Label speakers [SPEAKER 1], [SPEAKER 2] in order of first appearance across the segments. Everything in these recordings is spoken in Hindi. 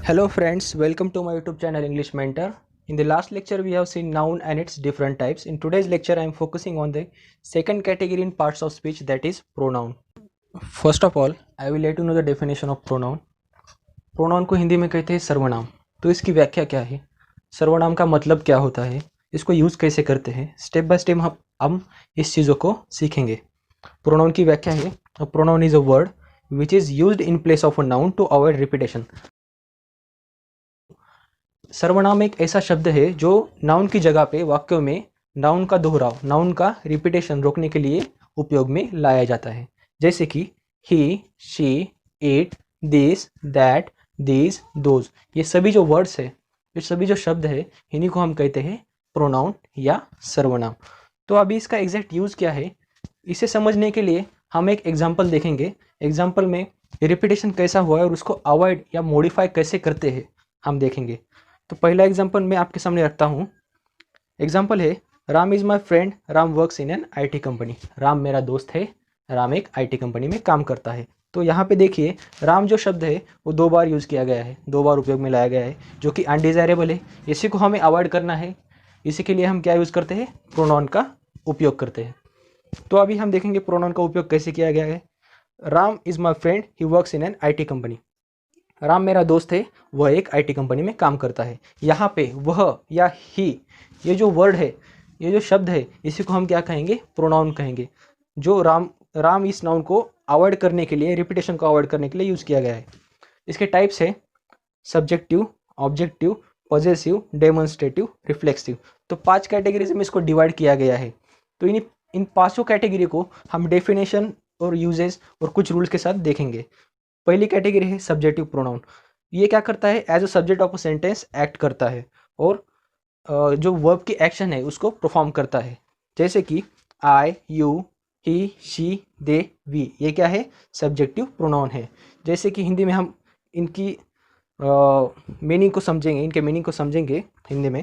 [SPEAKER 1] Hello friends, welcome to my YouTube channel English Mentor. In the last lecture we have seen noun and its different types. In today's lecture I am focusing on the second category in parts of speech, that is pronoun. First of all, I will let you know the definition of pronoun. Pronoun को हिंदी में कहते हैं सर्वनाम. तो इसकी व्याख्या क्या है, सर्वनाम का मतलब क्या होता है, इसको यूज कैसे करते हैं, स्टेप बाय स्टेप हम इस चीज़ों को सीखेंगे. प्रोनाउन की व्याख्या है, pronoun is a word which is used in place of a noun to avoid repetition. सर्वनाम एक ऐसा शब्द है जो नाउन की जगह पे वाक्यों में नाउन का दोहराव, नाउन का रिपीटेशन रोकने के लिए उपयोग में लाया जाता है. जैसे कि he, she, it, this, that, these, those, ये सभी जो वर्ड्स है, ये सभी जो शब्द है, इन्हीं को हम कहते हैं प्रोनाउन या सर्वनाम. तो अभी इसका एग्जैक्ट यूज क्या है, इसे समझने के लिए हम एक एग्जाम्पल देखेंगे. एग्जाम्पल में रिपीटेशन कैसा हुआ है और उसको अवॉइड या मॉडिफाई कैसे करते हैं हम देखेंगे. तो पहला एग्जाम्पल मैं आपके सामने रखता हूँ. एग्जाम्पल है, Ram is my friend, Ram works in an IT company. Ram मेरा दोस्त है, राम एक IT कंपनी में काम करता है. तो यहाँ पे देखिए, राम जो शब्द है वो 2 बार यूज़ किया गया है, 2 बार उपयोग में लाया गया है, जो कि अनडिज़ायरेबल है. इसी को हमें अवॉइड करना है, इसी के लिए हम क्या यूज़ करते हैं, प्रोनाउन का उपयोग करते हैं. तो अभी हम देखेंगे प्रोनाउन का उपयोग कैसे किया गया है. Ram is my friend, he works in an IT company. Ram मेरा दोस्त है, वह एक IT कंपनी में काम करता है. यहाँ पे वह या ही, ये जो वर्ड है, ये जो शब्द है, इसी को हम क्या कहेंगे, प्रोनाउन कहेंगे. जो राम इस नाउन को अवॉइड करने के लिए, रिपीटेशन को अवॉइड करने के लिए यूज़ किया गया है. इसके टाइप्स है subjective, objective, possessive, demonstrative, reflexive. तो 5 कैटेगरीज में इसको डिवाइड किया गया है. तो इन पाँचों कैटेगरी को हम डेफिनेशन और यूजेस और कुछ रूल्स के साथ देखेंगे. पहली कैटेगरी है सब्जेक्टिव प्रोनाउन. ये क्या करता है, as a subject of a sentence act करता है और जो वर्ब की एक्शन है उसको परफॉर्म करता है. जैसे कि I, you, he, she, they, we, ये क्या है, सब्जेक्टिव प्रोनाउन है. जैसे कि हिंदी में हम इनकी मीनिंग को समझेंगे, इनके मीनिंग को समझेंगे हिंदी में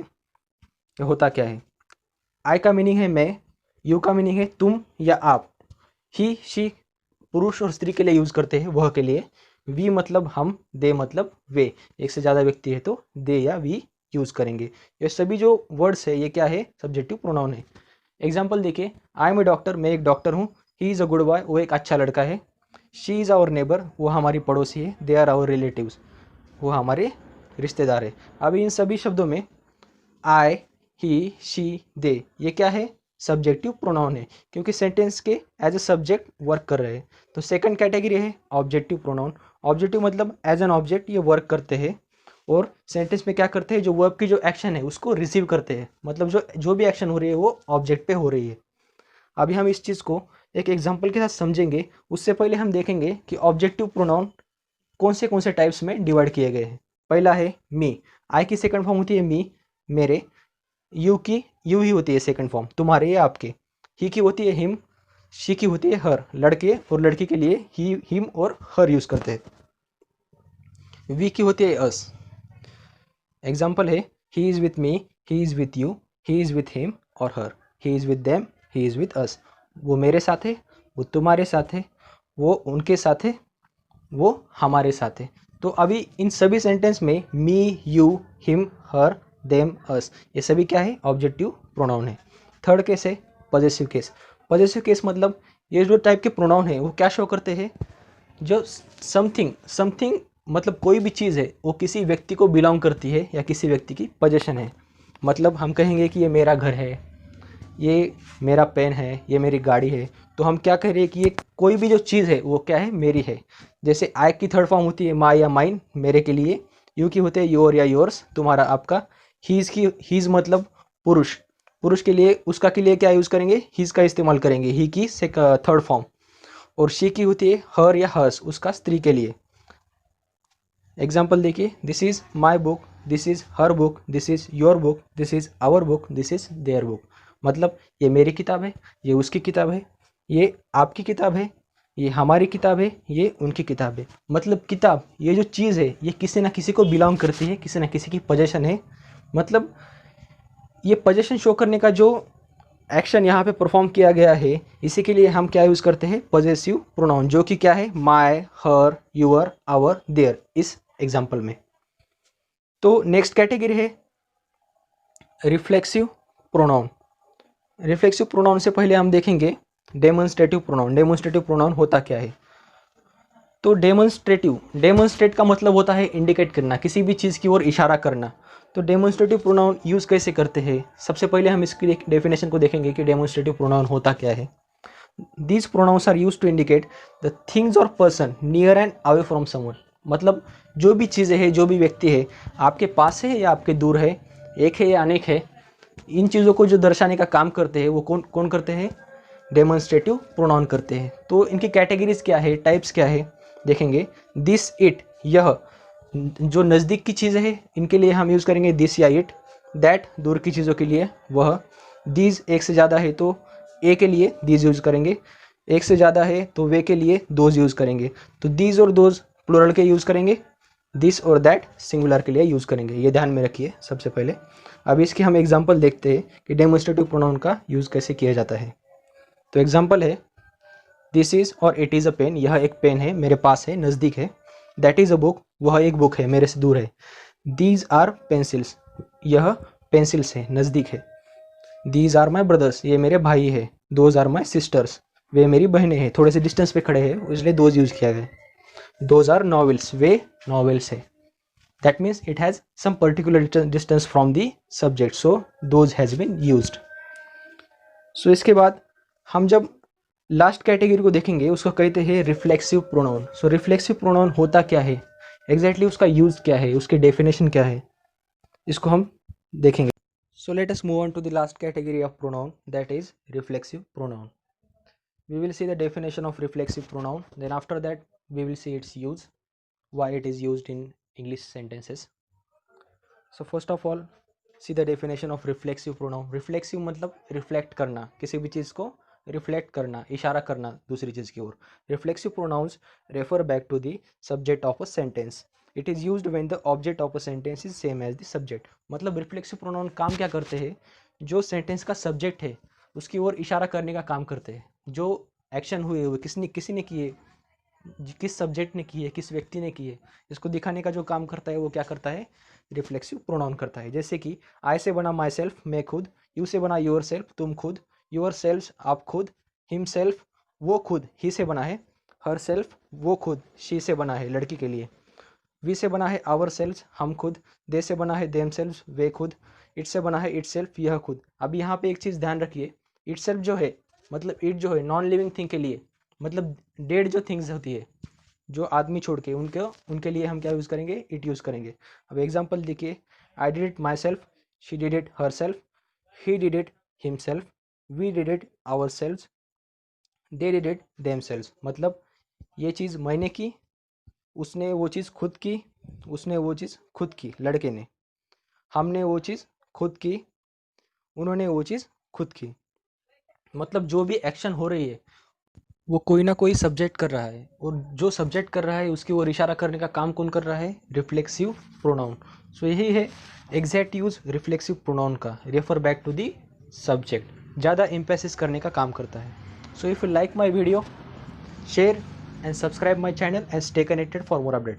[SPEAKER 1] होता क्या है. आई का मीनिंग है मैं, यू का मीनिंग है तुम या आप, ही, शी पुरुष और स्त्री के लिए यूज़ करते हैं, वह के लिए, वी मतलब हम, दे मतलब वे, एक से ज़्यादा व्यक्ति है तो दे या वी यूज़ करेंगे. ये सभी जो वर्ड्स है ये क्या है, सब्जेक्टिव प्रोनाउन है. एग्जाम्पल देखिए, आई एम ए डॉक्टर, मैं एक डॉक्टर हूँ. He is a good boy, वो एक अच्छा लड़का है. शी इज़ आवर नेबर, वो हमारी पड़ोसी है. दे आर आवर रिलेटिव्स, वो हमारे रिश्तेदार है. अभी इन सभी शब्दों में आई, ही, शी, दे, ये क्या है, सब्जेक्टिव प्रोनाउन है, क्योंकि सेंटेंस के एज अ सब्जेक्ट वर्क कर रहे हैं. तो सेकंड कैटेगरी है ऑब्जेक्टिव प्रोनाउन. ऑब्जेक्टिव मतलब एज एन ऑब्जेक्ट ये वर्क करते हैं और सेंटेंस में क्या करते हैं, जो वर्ब की जो एक्शन है उसको रिसीव करते हैं. मतलब जो भी एक्शन हो रही है वो ऑब्जेक्ट पे हो रही है. अभी हम इस चीज़ को एक एग्जाम्पल के साथ समझेंगे. उससे पहले हम देखेंगे कि ऑब्जेक्टिव प्रोनाउन कौन से टाइप्स में डिवाइड किए गए हैं. पहला है मी. आई की सेकंड फॉर्म होती है मी, मेरे. यू ही होती है सेकंड फॉर्म, तुम्हारे या आपके. ही की होती है हिम, शी की होती है हर, लड़के और लड़की के लिए ही, हिम और हर यूज करते हैं. वी की होती है अस. एग्जाम्पल है, he is with me, he is with you, he is with him और her, he is with them, he is with us. वो मेरे साथ है, वो तुम्हारे साथ है, वो उनके साथ है, वो हमारे साथ है. तो अभी इन सभी सेंटेंस में मी, यू, हिम, हर, देम, अस, ये सभी क्या है, ऑब्जेक्टिव प्रोनाउन है. थर्ड केस है पॉजेसिव केस. पॉजेसिव केस मतलब ये जो टाइप के प्रोनाउन है वो क्या शो करते हैं, जो समथिंग मतलब कोई भी चीज़ है वो किसी व्यक्ति को बिलोंग करती है या किसी व्यक्ति की पोजेशन है. मतलब हम कहेंगे कि ये मेरा घर है, ये मेरा पेन है, ये मेरी गाड़ी है. तो हम क्या कह रहे हैं कि ये कोई भी जो चीज़ है वो क्या है, मेरी है. जैसे आई की थर्ड फॉर्म होती है माई या माइन, मेरे के लिए. यू की होते हैं योर या योर्स, तुम्हारा आपका. हीज़ मतलब पुरुष के लिए, उसका के लिए क्या यूज़ करेंगे, हीज़ का इस्तेमाल करेंगे, ही की थर्ड फॉर्म. और शी की होती है हर या हर्स, उसका स्त्री के लिए. एग्जाम्पल देखिए, this is my book, this is her book, this is your book, this is our book, this is their book. मतलब ये मेरी किताब है, ये उसकी किताब है, ये आपकी किताब है, ये हमारी किताब है, ये उनकी किताब है. मतलब किताब, ये जो चीज़ है ये किसी ना किसी को बिलोंग करती है, किसी ना किसी की पोजेशन है. मतलब ये पोजेशन शो करने का जो एक्शन यहाँ पे परफॉर्म किया गया है, इसी के लिए हम क्या यूज़ करते हैं, पॉजेसिव प्रोनाउन, जो कि क्या है, my, her, your, our, their, इस एग्जाम्पल में. तो नेक्स्ट कैटेगरी है रिफ्लेक्सिव प्रोनाउन। रिफ्लेक्सिव प्रोनाउन से पहले हम देखेंगे डेमोन्स्ट्रेटिव प्रोनाउन। डेमोन्स्ट्रेटिव प्रोनाउन होता क्या है? तो डेमोन्स्ट्रेट का मतलब होता है इंडिकेट करना, किसी भी चीज़ की ओर इशारा करना। तो डेमोन्स्ट्रेटिव प्रोनाउन यूज़ कैसे करते हैं? सबसे पहले हम इसकी डेफिनेशन को देखेंगे कि डेमोन्स्ट्रेटिव प्रोनाउन होता क्या है। These pronouns are used to indicate the things or person near and away from someone। मतलब जो भी चीज़ें हैं, जो भी व्यक्ति है, आपके पास है या आपके दूर है, एक है या अनेक है, इन चीज़ों को जो दर्शाने का काम करते हैं वो कौन कौन करते हैं? डेमोन्स्ट्रेटिव प्रोनाउन करते हैं। तो इनकी कैटेगरीज क्या है, टाइप्स क्या है, देखेंगे। दिस, इट, यह, जो नज़दीक की चीज़ें हैं इनके लिए हम यूज़ करेंगे दिस या इट। दैट, दूर की चीज़ों के लिए वह। दीज, एक से ज़्यादा है तो ए के लिए दीज यूज़ करेंगे, एक से ज़्यादा है तो वे के लिए दोज यूज़ करेंगे। तो दीज और दोज प्लूरल के यूज़ करेंगे, दिस और दैट सिंगुलर के लिए यूज़ करेंगे। ये ध्यान में रखिए सबसे पहले। अब इसकी हम एग्जांपल देखते हैं कि डेमोन्स्ट्रेटिव प्रोनाउन का यूज़ कैसे किया जाता है। तो एग्जांपल है दिस इज़ और इट इज़ अ पेन। यह एक पेन है, मेरे पास है, नज़दीक है। दैट इज़ अ बुक, वह एक बुक है, मेरे से दूर है। दीज आर पेंसिल्स, यह पेंसिल्स है, नज़दीक है। दीज आर माई ब्रदर्स, ये मेरे भाई है। दोज आर माई सिस्टर्स, वे मेरी बहनें हैं, थोड़े से डिस्टेंस पे खड़े हैं इसलिए दोज यूज़ किया गया। दोज आर नॉवेल्स, वे नॉवेल्स है। That means it has some particular distance from the subject, so those has been used. So इसके बाद हम जब लास्ट कैटेगरी को देखेंगे उसको कहते हैं रिफ्लेक्सिव प्रोनाउन। सो रिफ्लेक्सिव प्रोनाउन होता क्या है, एग्जैक्टली उसका यूज़ क्या है, उसकी डेफिनेशन क्या है, इसको हम देखेंगे। So let us move on to the last category of pronoun, that is reflexive pronoun. We will see the definition of reflexive pronoun, then after that we will see its use, why it is used in English sentences. So first of all, see the definition of reflexive pronoun. Reflexive मतलब reflect करना, किसी भी चीज़ को reflect करना, इशारा करना दूसरी चीज़ की ओर। Reflexive pronouns refer back to the subject of a sentence. It is used when the object of a sentence is same as the subject। मतलब रिफ्लेक्सिव प्रोनाउन काम क्या करते हैं? जो सेंटेंस का सब्जेक्ट है उसकी ओर इशारा करने का काम करते हैं। जो एक्शन हुए हुए किसी ने किए, किस सब्जेक्ट ने किए, किस व्यक्ति ने किए, इसको दिखाने का जो काम करता है वो क्या करता है? रिफ्लेक्सिव प्रोनाउन करता है। जैसे कि आई से बना माई सेल्फ, मैं खुद। यू से बना योर सेल्फ, तुम खुद। योर सेल्फ, आप खुद। हिम सेल्फ, वो खुद, ही से बना है। हर सेल्फ, वो खुद, शी से बना है, लड़की के लिए। वी से बना है आवर सेल्फ, हम खुद। दे से बना है देम सेल्फ, वे खुद। इट से बना है इट सेल्फ, यह खुद। अब यहाँ पे एक चीज़ ध्यान रखिए, इट सेल्फ जो है मतलब इट जो है नॉन लिविंग थिंग के लिए, मतलब डेड जो थिंग्स होती है, जो आदमी छोड़ के, उनके लिए हम क्या यूज़ करेंगे? इट यूज़ करेंगे। अब एग्जाम्पल देखिए, I did it myself, she did it herself, he did it himself, we did it ourself, they did it themself. मतलब ये चीज़ मैंने की, उसने वो चीज़ खुद की, उसने वो चीज़ खुद की, लड़के ने। हमने वो चीज़ खुद की, उन्होंने वो चीज़ खुद की। मतलब जो भी एक्शन हो रही है वो कोई ना कोई सब्जेक्ट कर रहा है, और जो सब्जेक्ट कर रहा है उसकी ओर इशारा करने का काम कौन कर रहा है? Reflexive pronoun. सो यही है एग्जैक्ट यूज़ रिफ्लेक्सिव प्रोनाउन का, refer back to the subject, ज़्यादा एम्फेसिस करने का काम करता है। So if you like my video, share and subscribe my channel and stay connected for more updates.